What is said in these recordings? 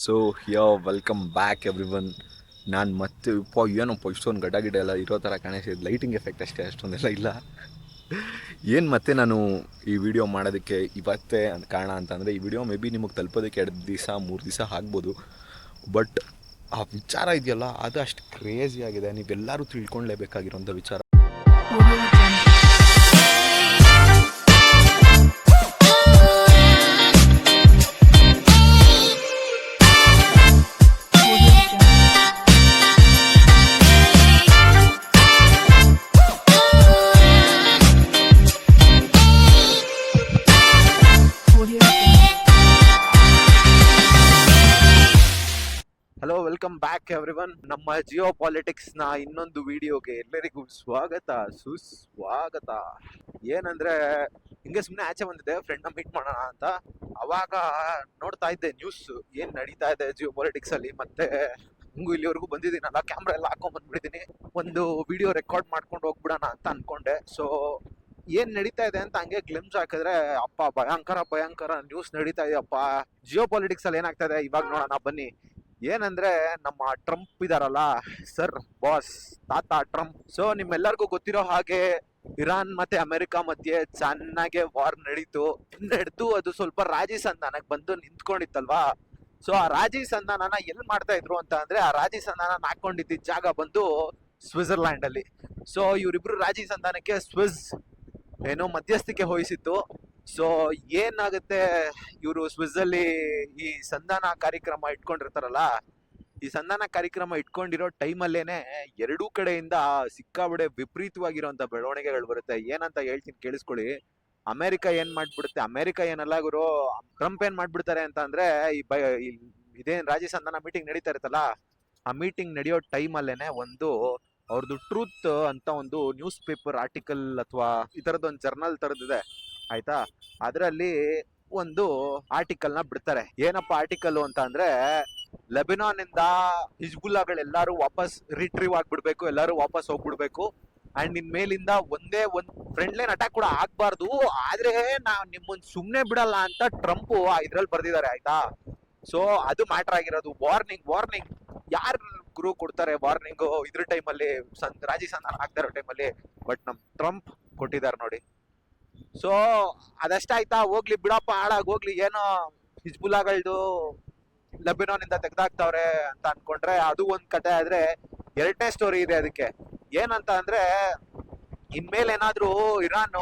So welcome back every one. ನಾನು ಮತ್ತೆ ಏನಪ್ಪ ಇಷ್ಟೊಂದು ಗಡ್ಡ ಗಿಡ ಎಲ್ಲ ಇರೋ ಥರ ಕಾಣಿಸ್ತಿದ್ದು, ಲೈಟಿಂಗ್ ಎಫೆಕ್ಟ್ ಅಷ್ಟೇ, ಅಷ್ಟೊಂದೆಲ್ಲ ಇಲ್ಲ. ಏನು ಮತ್ತೆ ನಾನು ಈ ವಿಡಿಯೋ ಮಾಡೋದಕ್ಕೆ ಇವತ್ತೇ ಕಾರಣ ಅಂತಂದರೆ, ಈ ವಿಡಿಯೋ ಮೇ ಬಿ ನಿಮಗೆ ತಲುಪೋದಕ್ಕೆ 2 ದಿವಸ 3 ದಿವಸ ಆಗ್ಬೋದು. ಬಟ್ ಆ ವಿಚಾರ ಇದೆಯಲ್ಲ, ಅದು ಅಷ್ಟು ಕ್ರೇಜಿ ಆಗಿದೆ. ನೀವೆಲ್ಲರೂ ತಿಳ್ಕೊಳ್ಳೇಬೇಕಾಗಿರೋಂಥ ವಿಚಾರ. Hello, welcome back every one. ನಮ್ಮ ಜಿಯೋ ಪಾಲಿಟಿಕ್ಸ್ನ ಇನ್ನೊಂದು ವಿಡಿಯೋಗೆ ಎಲ್ಲರಿಗೂ ಸ್ವಾಗತ ಸುಸ್ವಾಗತ. ಏನಂದ್ರೆ, ಹಿಂಗೆ ಸುಮ್ಮನೆ ಆಚೆ ಬಂದಿದ್ದೆ ಫ್ರೆಂಡ್ನ ಮೀಟ್ ಮಾಡೋಣ ಅಂತ. ಅವಾಗ ನೋಡ್ತಾ ಇದ್ದೆ ನ್ಯೂಸ್ ಏನ್ ನಡೀತಾ ಇದೆ ಜಿಯೋ ಪಾಲಿಟಿಕ್ಸ್ ಅಲ್ಲಿ. ಮತ್ತೆ ಹಿಂಗೂ ಇಲ್ಲಿವರೆಗೂ ಬಂದಿದ್ದೀನಲ್ಲ, ಕ್ಯಾಮ್ರಾ ಎಲ್ಲ ಹಾಕೊಂಡ್ ಬಂದ್ಬಿಟ್ಟಿದ್ದೀನಿ, ಒಂದು ವಿಡಿಯೋ ರೆಕಾರ್ಡ್ ಮಾಡ್ಕೊಂಡು ಹೋಗ್ಬಿಡೋಣ ಅಂತ ಅನ್ಕೊಂಡೆ. ಸೊ ಏನ್ ನಡೀತಾ ಇದೆ ಅಂತ ಹಂಗೆ ಗ್ಲಿಮ್ಸ್ ಹಾಕಿದ್ರೆ, ಅಪ್ಪ ಭಯಂಕರ ನ್ಯೂಸ್ ನಡೀತಾ ಇದೆಯಪ್ಪ. ಜಿಯೋ ಪಾಲಿಟಿಕ್ಸ್ ಅಲ್ಲಿ ಏನಾಗ್ತಾ ಇದೆ ಇವಾಗ ನೋಡೋಣ ಬನ್ನಿ. ಏನಂದ್ರೆ, ನಮ್ಮ ಟ್ರಂಪ್ ಇದಾರಲ್ಲ, ಸರ್ ಬಾಸ್ ತಾತ ಟ್ರಂಪ್. ಸೊ ನಿಮ್ಮೆಲ್ಲರಿಗೂ ಗೊತ್ತಿರೋ ಹಾಗೆ ಇರಾನ್ ಮತ್ತೆ ಅಮೆರಿಕ ಮಧ್ಯೆ ಚೆನ್ನಾಗೆ ವಾರ್ ನಡೆದು ಅದು ಸ್ವಲ್ಪ ರಾಜಿ ಸಂಧಾನಕ್ಕೆ ಬಂದು ನಿಂತ್ಕೊಂಡಿತ್ತಲ್ವಾ. ಸೊ ಆ ರಾಜಿ ಸಂಧಾನನ ಎಲ್ಲಿ ಮಾಡ್ತಾ ಇದ್ರು ಅಂತ ಅಂದ್ರೆ, ಆ ರಾಜಿ ಸಂಧಾನ ಹಾಕೊಂಡಿದ್ದ ಜಾಗ ಬಂದು ಸ್ವಿಟ್ಜರ್ಲ್ಯಾಂಡ್ ಅಲ್ಲಿ. ಸೊ ಇವರಿಬ್ರು ರಾಜಿ ಸಂಧಾನಕ್ಕೆ ಸ್ವಿಸ್ ಏನೋ ಮಧ್ಯಸ್ಥಿಕೆ ವಹಿಸಿತ್ತು. ಸೊ ಏನಾಗುತ್ತೆ, ಇವರು ಸ್ವಿಸ್ ಅಲ್ಲಿ ಈ ಸಂಧಾನ ಕಾರ್ಯಕ್ರಮ ಇಟ್ಕೊಂಡಿರ್ತಾರಲ್ಲ, ಈ ಸಂಧಾನ ಕಾರ್ಯಕ್ರಮ ಇಟ್ಕೊಂಡಿರೋ ಟೈಮಲ್ಲೇನೆ ಎರಡೂ ಕಡೆಯಿಂದ ಸಿಕ್ಕಾಬಡೆ ವಿಪರೀತವಾಗಿರುವಂತ ಬೆಳವಣಿಗೆಗಳು ಬರುತ್ತೆ. ಏನಂತ ಹೇಳ್ತೀನಿ ಕೇಳಿಸ್ಕೊಳ್ಳಿ. ಅಮೆರಿಕ ಏನ್ ಮಾಡ್ಬಿಡುತ್ತೆ, ಅಮೆರಿಕ ಏನಲ್ಲ ಗುರು, ಟ್ರಂಪ್ ಏನ್ ಮಾಡ್ಬಿಡ್ತಾರೆ ಅಂತ ಅಂದ್ರೆ, ಇದೇನ್ ರಾಜಿ ಸಂಧಾನ ಮೀಟಿಂಗ್ ನಡೀತಾ ಇರುತ್ತಲ್ಲ, ಆ ಮೀಟಿಂಗ್ ನಡೆಯೋ ಟೈಮಲ್ಲೇನೆ ಒಂದು ಅವ್ರದ್ದು ಟ್ರೂತ್ ಅಂತ ಒಂದು ನ್ಯೂಸ್ ಪೇಪರ್ ಆರ್ಟಿಕಲ್ ಅಥವಾ ಈ ತರದೊಂದು ಜರ್ನಲ್ ತರದಿದೆ ಆಯ್ತಾ. ಅದರಲ್ಲಿ ಒಂದು ಆರ್ಟಿಕಲ್ ನ ಬಿಡ್ತಾರೆ. ಏನಪ್ಪಾ ಆರ್ಟಿಕಲ್ ಅಂತ ಅಂದ್ರೆ, ಲೆಬನಾನ್ ಇಂದ ಹಿಜ್ಬುಲ್ಲಾಗಳೆಲ್ಲಾರು ವಾಪಸ್ ರಿಟ್ರೀವ್ ಆಗ್ಬಿಡ್ಬೇಕು, ಎಲ್ಲಾರು ವಾಪಸ್ ಹೋಗ್ಬಿಡ್ಬೇಕು. ಅಂಡ್ ನಿನ್ ಮೇಲಿಂದ ಒಂದೇ ಒಂದ್ ಫ್ರೆಂಡ್ ಲೈನ್ ಅಟ್ಯಾಕ್ ಕೂಡ ಆಗ್ಬಾರ್ದು, ಆದ್ರೆ ನಾವ್ ನಿಮ್ಮನ್ ಸುಮ್ನೆ ಬಿಡಲ್ಲ ಅಂತ ಟ್ರಂಪ್ ಇದ್ರಲ್ಲಿ ಬರ್ದಿದ್ದಾರೆ ಆಯ್ತಾ. ಸೊ ಅದು ಮ್ಯಾಟರ್ ಆಗಿರೋದು. ವಾರ್ನಿಂಗ್ ಯಾರು ಗುರು ಕೊಡ್ತಾರೆ ವಾರ್ನಿಂಗ್ ಇದ್ರ ಟೈಮಲ್ಲಿ, ರಾಜಿ ಸಂಧಾನ ಆಗ್ತಾ ಇರೋ ಟೈಮಲ್ಲಿ? ಬಟ್ ನಮ್ ಟ್ರಂಪ್ ಕೊಟ್ಟಿದ್ದಾರೆ ನೋಡಿ. ಸೊ ಅದಷ್ಟಾಯ್ತಾ, ಹೋಗ್ಲಿ ಬಿಡಪ್ಪ, ಹಾಳಾಗೋಗ್ಲಿ, ಏನೋ ಹಿಜ್ಬುಲ್ಲಾಗಳ್ದು ಲೆಬನಾನ್ ಇಂದ ತೆಗ್ದಾಕ್ತವ್ರೆ ಅಂತ ಅನ್ಕೊಂಡ್ರೆ ಅದು ಒಂದ್ ಕತೆ. ಆದ್ರೆ ಎರಡನೇ ಸ್ಟೋರಿ ಇದೆ ಅದಕ್ಕೆ. ಏನಂತ ಅಂದ್ರೆ, ಇನ್ಮೇಲೆ ಏನಾದ್ರೂ ಇರಾನ್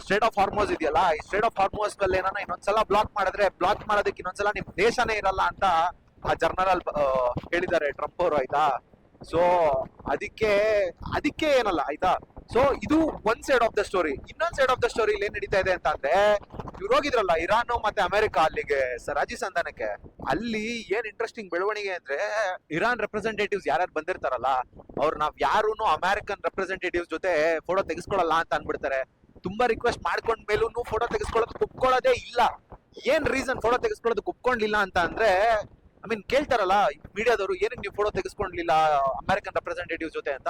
ಸ್ಟ್ರೇಟ್ ಆಫ್ ಹಾರ್ಮೋಸ್ ಇದೆಯಲ್ಲ, ಈ ಸ್ಟ್ರೇಟ್ ಆಫ್ ಹಾರ್ಮೋಸ್ ನಲ್ಲಿ ಏನಾನ ಇನ್ನೊಂದ್ಸಲ ಬ್ಲಾಕ್ ಮಾಡಿದ್ರೆ, ಬ್ಲಾಕ್ ಮಾಡೋದಕ್ಕೆ ಇನ್ನೊಂದ್ಸಲ ನಿಮ್ ದೇಶನೇ ಇರಲ್ಲ ಅಂತ ಆ ಜರ್ನಲ್ ಹೇಳಿದ್ದಾರೆ ಟ್ರಂಪ್ ಅವರು ಆಯ್ತಾ. ಸೊ ಅದಕ್ಕೆ ಏನಲ್ಲ ಆಯ್ತಾ. ಸೊ ಇದು ಒಂದ್ ಸೈಡ್ ಆಫ್ ದ ಸ್ಟೋರಿ. ಇನ್ನೊಂದ್ ಸೈಡ್ ಆಫ್ ದ ಸ್ಟೋರಿ ಏನ್ ನಡೀತಾ ಇದೆ ಅಂತ ಅಂದ್ರೆ, ಇವ್ರು ಹೋಗಿದ್ರಲ್ಲ ಇರಾನ್ ಮತ್ತೆ ಅಮೆರಿಕ ಅಲ್ಲಿಗೆ ರಾಜಿ ಸಂಧಾನಕ್ಕೆ. ಅಲ್ಲಿ ಏನ್ ಇಂಟ್ರೆಸ್ಟಿಂಗ್ ಬೆಳವಣಿಗೆ ಅಂದ್ರೆ, ಇರಾನ್ ರೆಪ್ರೆಸೆಂಟೇಟಿವ್ಸ್ ಯಾರು ಬಂದಿರ್ತಾರಲ್ಲ, ಅವ್ರು ನಾವ್ ಯಾರೂನು ಅಮೆರಿಕನ್ ರೆಪ್ರೆಸೆಂಟೇಟಿವ್ಸ್ ಜೊತೆ ಫೋಟೋ ತೆಗೆಸ್ಕೊಳಲ್ಲ ಅಂತ ಅನ್ಬಿಡ್ತಾರೆ. ತುಂಬಾ ರಿಕ್ವೆಸ್ಟ್ ಮಾಡ್ಕೊಂಡ್ ಮೇಲೂ ಫೋಟೋ ತೆಗೆಸ್ಕೊಳ್ಳೋದಕ್ಕೆ ಒಪ್ಕೊಳ್ಳೋದೇ ಇಲ್ಲ. ಏನ್ ರೀಸನ್ ಫೋಟೋ ತೆಗೆಸ್ಕೊಳ್ಳೋದಕ್ಕೆ ಒಪ್ಕೊಂಡಿಲ್ಲ ಅಂತ ಅಂದ್ರೆ, ಕೇಳ್ತಾರಲ್ಲ ಮೀಡಿಯಾದವರು, ಏನಕ್ಕೆ ನೀವು ಫೋಟೋ ತೆಗೆಸ್ಕೊಂಡ್ಲಿಲ್ಲ ಅಮೆರಿಕನ್ ರೆಪ್ರೆಸೆಂಟೇಟಿವ್ ಜೊತೆ ಅಂತ.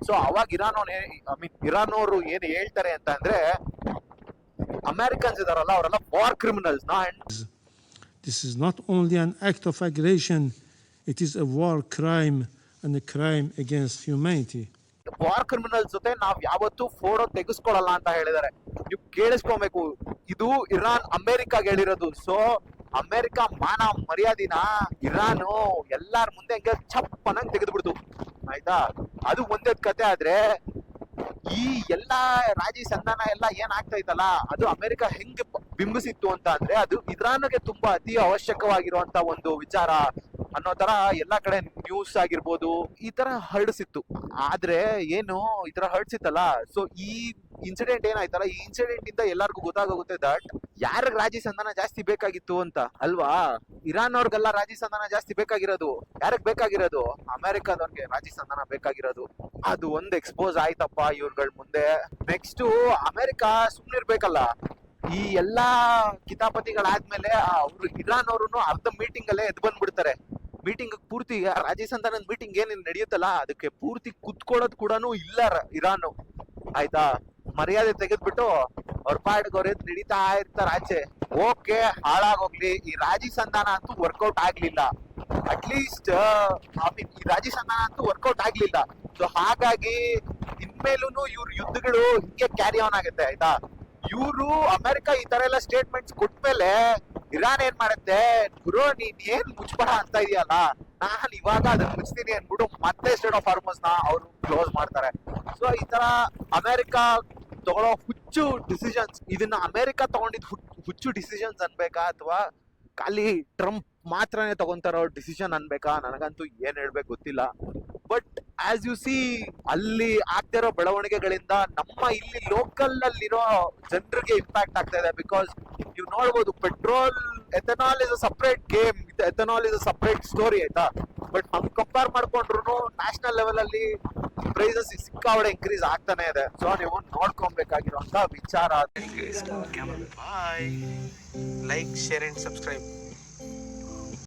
ಸೊ ಅವಾಗ ಇರಾನ್ ಅವರು ಏನ್ ಹೇಳ್ತಾರೆ ಅಂತ ಅಂದ್ರೆ, ಅಮೆರಿಕನ್ಸ್ ಇದಾರಲ್ಲ ಅವರೆಲ್ಲ war criminals. This is not only an act of aggression, it is a war crime and a crime against humanity. War criminals ಜೊತೆ ನಾವ್ ಯಾವತ್ತೂ ಫೋಟೋ ತೆಗೆಸ್ಕೊಳಲ್ಲ ಅಂತ ಹೇಳಿದ್ದಾರೆ. ನೀವು ಕೇಳಿಸ್ಕೊಬೇಕು, ಇದು ಇರಾನ್ ಅಮೆರಿಕಾಗೆ ಹೇಳಿರೋದು. ಸೊ ಅಮೆರಿಕ ಮಾನ ಮರ್ಯಾದಿನ ಇರಾನ್ ಎಲ್ಲಾರ ಮುಂದೆ ಹಂಗೆ ಚಪ್ಪನಂಗ್ ತೆಗೆದ್ಬಿಡ್ತು ಆಯ್ತಾ. ಅದು ಒಂದೇ ಕತೆ. ಆದ್ರೆ ಈ ಎಲ್ಲಾ ರಾಜಿ ಸಂಧಾನ ಎಲ್ಲ ಏನ್ ಆಗ್ತಾ ಇತ್ತಲ್ಲ, ಅದು ಅಮೆರಿಕ ಹೆಂಗ್ ಬಿಂಬಿಸಿತ್ತು ಅಂತ ಅಂದ್ರೆ, ಅದು ಇರಾನ್ಗೆ ತುಂಬಾ ಅತಿ ಅವಶ್ಯಕವಾಗಿರುವಂತ ಒಂದು ವಿಚಾರ ಅನ್ನೋ ತರ ಎಲ್ಲಾ ಕಡೆ ನ್ಯೂಸ್ ಆಗಿರ್ಬೋದು ಈ ತರ ಹರಡಿಸಿತ್ತು. ಆದ್ರೆ ಏನು ಈ ತರ ಹರಡಿಸಿತ್ತಲ್ಲ, ಸೊ ಈ ಇನ್ಸಿಡೆಂಟ್ ಏನಾಯ್ತಲ್ಲ, ಈ ಇನ್ಸಿಡೆಂಟ್ ಇಂದ ಎಲ್ಲರಿಗೂ ಗೊತ್ತಾಗುತ್ತೆ ದಟ್ ಯಾರಿಗ್ ರಾಜಿ ಸಂಧಾನ ಜಾಸ್ತಿ ಬೇಕಾಗಿತ್ತು ಅಂತ ಅಲ್ವಾ. ಇರಾನ್ ಅವ್ರಿಗೆಲ್ಲ ರಾಜಿ ಸಂಧಾನ ಜಾಸ್ತಿ ಬೇಕಾಗಿರೋದು, ಯಾರಿಗ್ ಬೇಕಾಗಿರೋದು? ಅಮೆರಿಕಾದವ್ರಿಗೆ ರಾಜಿ ಸಂಧಾನ ಬೇಕಾಗಿರೋದು. ಅದು ಒಂದ್ ಎಕ್ಸ್ಪೋಸ್ ಆಯ್ತಪ್ಪ ಇವ್ರಗಳ ಮುಂದೆ. ನೆಕ್ಸ್ಟ್ ಅಮೆರಿಕ ಸುಮ್ನಿರ್ಬೇಕಲ್ಲ. ಈ ಎಲ್ಲಾ ಕಿತಾಪತಿಗಳಾದ್ಮೇಲೆ ಅವ್ರು ಇರಾನ್ ಅವ್ರು ಅರ್ಧ ಮೀಟಿಂಗ್ ಅಲ್ಲೇ ಎದ್ ಬಂದ್ಬಿಡ್ತಾರೆ. ಮೀಟಿಂಗ್ ಪೂರ್ತಿ ರಾಜಿ ಸಂಧಾನದ ಮೀಟಿಂಗ್ ಏನ್ ನಡೆಯುತ್ತಲ್ಲ, ಅದಕ್ಕೆ ಪೂರ್ತಿ ಕುತ್ಕೊಳ್ಳೋದು ಕೂಡ ಇಲ್ಲ ಇರಾನ್ ಆಯ್ತಾ. ಮರ್ಯಾದೆ ತೆಗೆದ್ಬಿಟ್ಟು ಅವ್ರ ಪಾಡ್ಗೆ ಅವ್ರ ನಡೀತಾ ಇರ್ತಾರ ಆಚೆ. ಓಕೆ, ಹಾಳಾಗೋಗ್ಲಿ, ಈ ರಾಜಿ ಸಂಧಾನ ಅಂತೂ ವರ್ಕೌಟ್ ಆಗ್ಲಿಲ್ಲ. ಅಟ್ಲೀಸ್ಟ್ ಈ ರಾಜಿ ಸಂಧಾನ ಅಂತೂ ವರ್ಕೌಟ್ ಆಗ್ಲಿಲ್ಲ. ಸೊ ಹಾಗಾಗಿ ಇನ್ಮೇಲೂ ಇವ್ರ ಯುದ್ಧಗಳು ಹಿಂಗೆ ಕ್ಯಾರಿ ಆನ್ ಆಗುತ್ತೆ, ಆಯ್ತಾ. ಇವರು ಅಮೆರಿಕ ಈ ತರ ಎಲ್ಲ ಸ್ಟೇಟ್ಮೆಂಟ್ಸ್ ಕೊಟ್ಮೇಲೆ ಇರಾನ್ ಏನ್ ಮಾಡುತ್ತೆ, ಗುರು ನೀನ್ ಏನ್ ಮುಚ್ಬೇಡ ಅಂತ ಇದೆಯಲ್ಲ, ನಾನ್ ಇವಾಗ ಅದನ್ನ ಮುಚ್ತೀನಿ ಅನ್ಬಿಟ್ಟು ಮತ್ತೆ ಸ್ಟೇಟ್ ಆಫ್ ಹಾರ್ಮೋಸ್ ನ ಅವರು ಕ್ಲೋಸ್ ಮಾಡ್ತಾರೆ. ಸೊ ಈ ತರ ಅಮೆರಿಕ ತಗೊಳ್ಳೋ ಹುಚ್ಚು ಡಿಸಿಷನ್ಸ್, ಇದನ್ನ ಅಮೆರಿಕ ತಗೊಂಡಿದ್ ಹುಚ್ಚು ಡಿಸಿಷನ್ಸ್ ಅನ್ಬೇಕಾ ಅಥವಾ ಖಾಲಿ ಟ್ರಂಪ್ ಮಾತ್ರನೇ ತಗೊಂತಾರೋ ಡಿಸಿಷನ್ ಅನ್ಬೇಕಾ, ನನಗಂತೂ ಏನ್ ಹೇಳ್ಬೇಕು ಗೊತ್ತಿಲ್ಲ. ಬಟ್ ಆಸ್ ಯು ಸಿ, ಅಲ್ಲಿ ಆಗ್ತಿರೋ ಬೆಳವಣಿಗೆಗಳಿಂದ ನಮ್ಮ ಇಲ್ಲಿ ಲೋಕಲ್ ಅಲ್ಲಿರೋ ಜನರಿಗೆ ಇಂಪ್ಯಾಕ್ಟ್ ಆಗ್ತಾ ಇದೆ. ಬಿಕಾಸ್ ನೀವು ನೋಡ್ಬೋದು, petrol, ethanol is a separate game, ethanol is a separate story, ಆಯ್ತಾ. ಬಟ್ ಹಂಗ್ ಕಂಪೇರ್ ಮಾಡ್ಕೊಂಡ್ರು ನ್ಯಾಷನಲ್ ಲೆವೆಲ್ ಅಲ್ಲಿ ಪ್ರೈಸಸ್ ಸಿಕ್ಕಾವಡೆ ಇನ್ಕ್ರೀಸ್ ಆಗ್ತಾನೆ ಇದೆ. ಸೊ ನೀವು ನೋಡ್ಕೊಬೇಕಾಗಿರುವಂತ ವಿಚಾರ. Bye. Like, share and subscribe.